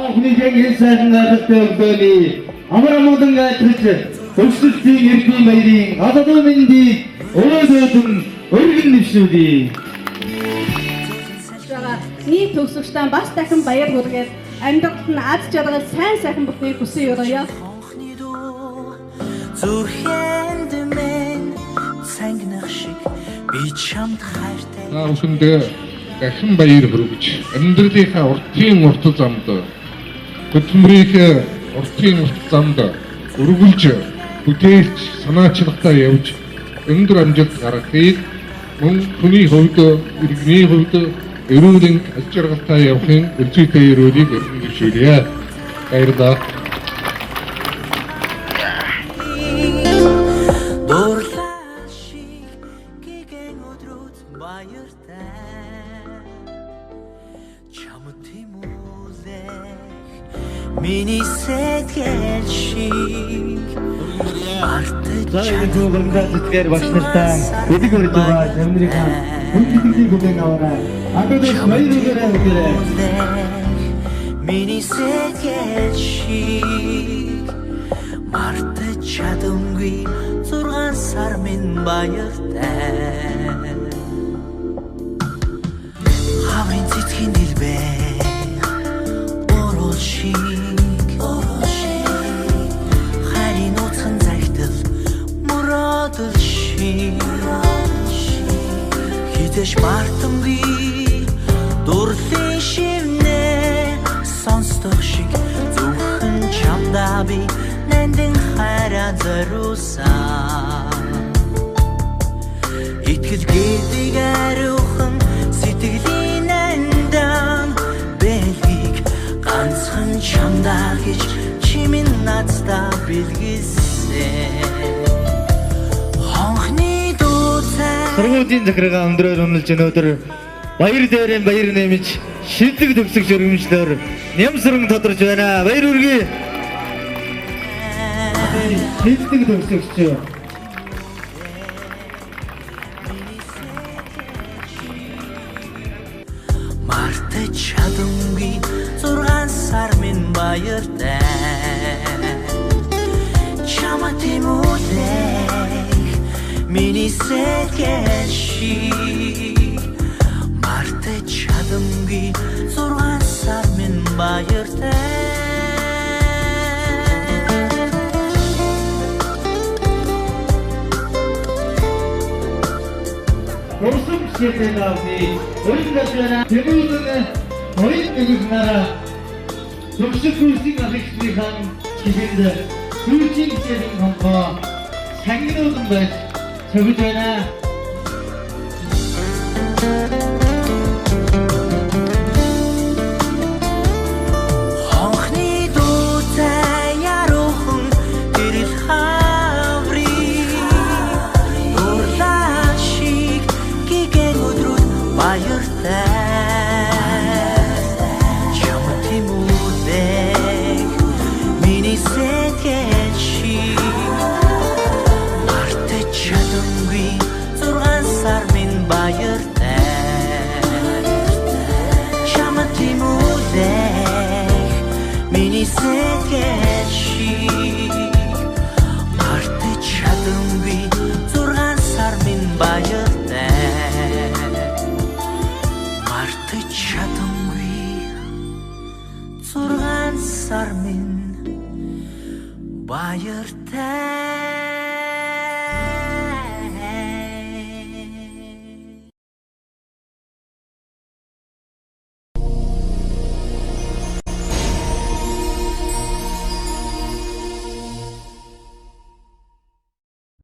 Ахныйхан хэн сайхан гаралтай өгдөөний амар амгалан гайтарч өсөлтийн эрдэнэ баярын гадаад мэндийг өөдөөдөн өргөн нэвшүүлье. Нийт төгсөгчдөө бас дахин баяр хүргээд амьдралд нь аз жаргал сайн сайхан бүхнийг хүсэн өрөөё. Үсэндээ дахин баяр хүргэж амьдралынхаа уртын урт замд хөдөлмөрийнхээ уртын урт замд өргөлж бүтээлч санаачлагтай явж өндөр амжилт гаргахыг мөн хүний хувьд иргэний хувьд эрүүл аз жаргалтай явахын үлцтэй өрөөлийг өргөн дэвшүүлье. Баярлалаа. Миний сэтгэлшиг Зайг зөвгөндөө зүтгэр багш нартай эдэг өрж байгаа Америкийн хүндэтгэлийн бүхэн аваарай. Ададас баяраараа өгөөрэй. Миний сэтгэлшиг мартаж чадамгүй 6 сар минь баяртай. Хаврын цэцгийн дэлбэр оруулшиг харин утхан загтал мурадалшиг хитэш мартамгүй дурлын шивнэ сонсдог шиг зөвхөн чамдаа би нэндэн хараа зориулсан итгэл гэдэг ариухан сэтгэлийн андан бэлгийг ганцхан чамдаа гэж чимэн надтай бэлгэлсэн хонхны дууцай Сургуулийн захиргаа өндрөөр үнэлж өнөөдөр баяр дээрээ баяр нэмж шилдэг төгсөгч өргөмжлөөр нямсран тодорч байна. Баяр хүргэе. Шилдэг төгсөгч мартаж чадамгүй 6 сар минь баяртай чамд тэмүүлэх миний сэтгэлшиг мартаж чадамгүй 6 сар минь баяртай Орсон шилдэг авны өргөж байна. Тэмүүлэн хоёрын нэгнараа төгсөг курсын ахигчдын хилэнд сүүлийн хичээлийн хамгаа сангинуулан байж цогж байна.